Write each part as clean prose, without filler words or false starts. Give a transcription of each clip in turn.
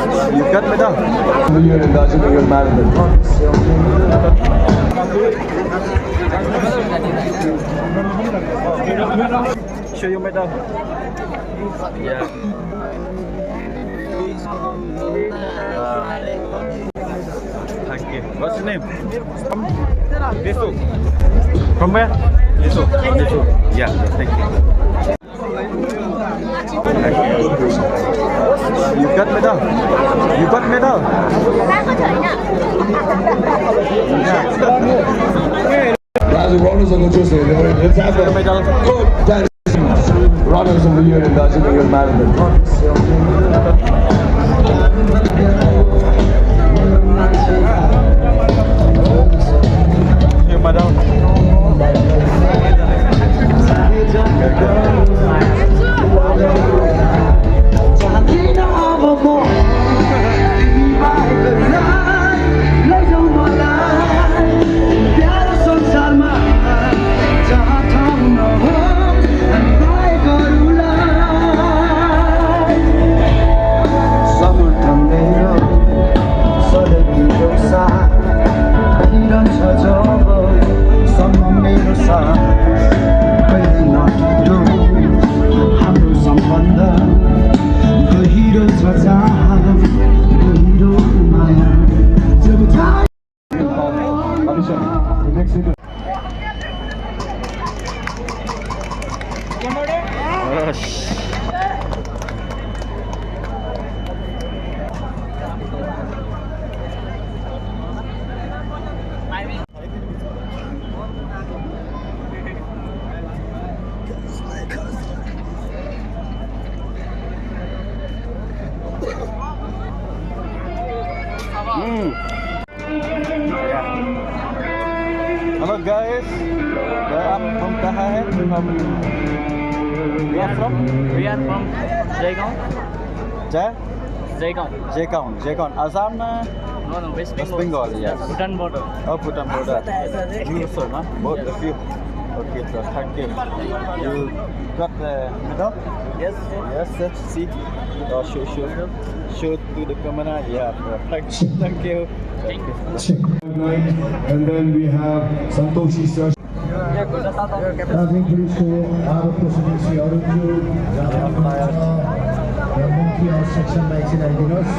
You got medal? Here in Darjeeling and Maryland. Show your medal. Yeah. Thank you. What's your name? Lisu. From where? Lisu. Lisu. Yeah. Thank you. You got medal. You got medal. Guys, runners on the Tuesday. Let's have a medal. good runners of the year in Darjeeling and Maryland. Your medal. Hello guys, आप from कहाँ हैं? We are from Jaigaon. Jaigaon. Assam? No, West West Bengal. Bengal, yes. Bhutan border. Oh, Bhutan border. You also, no? Both of you. Okay, so thank you. You got the medal? Yes. Yes, sir. See? Oh, show to the camera. Yeah, thank you. And then we have Santoshi Sir. Traveling police to Arab Presidency Arunju, the monkey house section by Chilaidinos.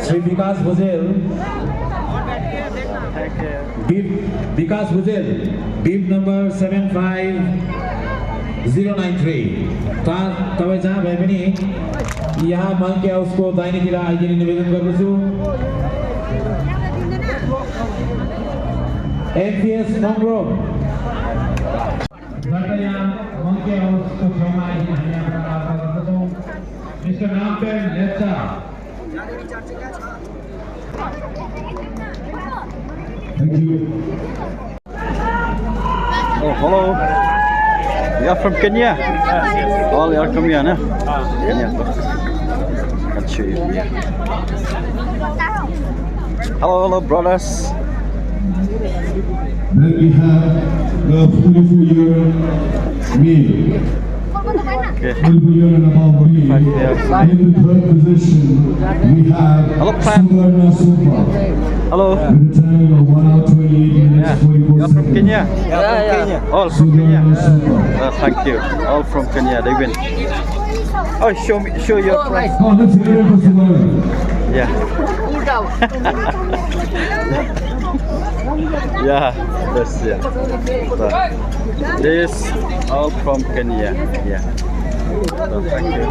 Sri Vikas Bhuzel, beep number 75093. तपाईं जहाँ भए पनि यहाँ monkey हाउसको दाहिनेतिर आइदिने निवेदन गर्दछु। MPS मङ्ग्रो यहाँ monkey हाउसको छेउमा आइदिने हामी यहाँबाट आग्रह गर्दछौँ। Mister नामपेन Lepcha. Thank you. Oh, hello. You are from Kenya? Yes. Oh, you are from Kenya, no? Kenya. Can show you. Yeah. Hello, brothers. Then we have the beautiful year meal. Okay. Beautiful year and above meal. In the third position, we have Hello, Pam. Suvarna Sopa. Hello. With a time of 1 hour 28 minutes 44 You are from seconds. Kenya? Yeah. All from Kenya. Suvarna Sopa. Thank you. All from Kenya. They win. Oh, show your prize. Oh, let's hear it for Suvarna. Yeah. Yeah, that's yeah. So, this all from Kenya. Yeah. So, thank you.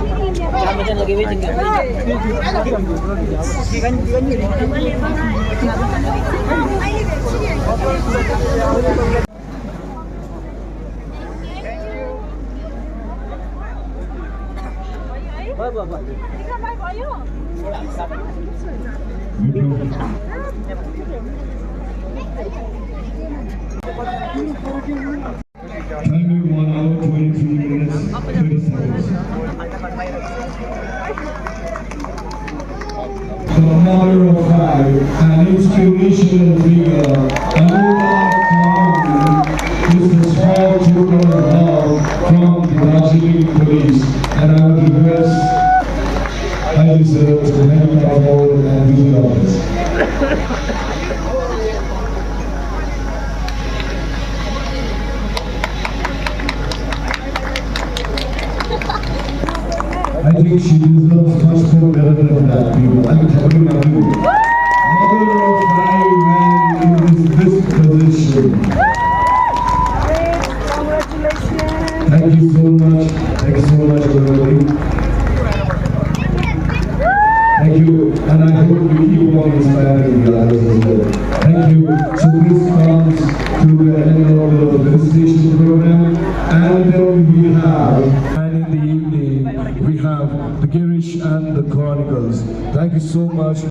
Timing 1 hour 23 minutes 30 seconds. So mother of five, an inspirational figure, a is the small children of love from the Darjeeling police, and I would request I deserve to make my forward and visit office. I think she deserves much more better than that, people. I'm talking about you. Mother of five men in this position. Congratulations. Thank you so much. Thank you so much, everybody. Thank you, and I hope you keep on inspiring the others as well. Thank you. So this comes to the end of the felicitation program, and then we have, and in the evening, we have the Girish and the Chronicles. Thank you so much.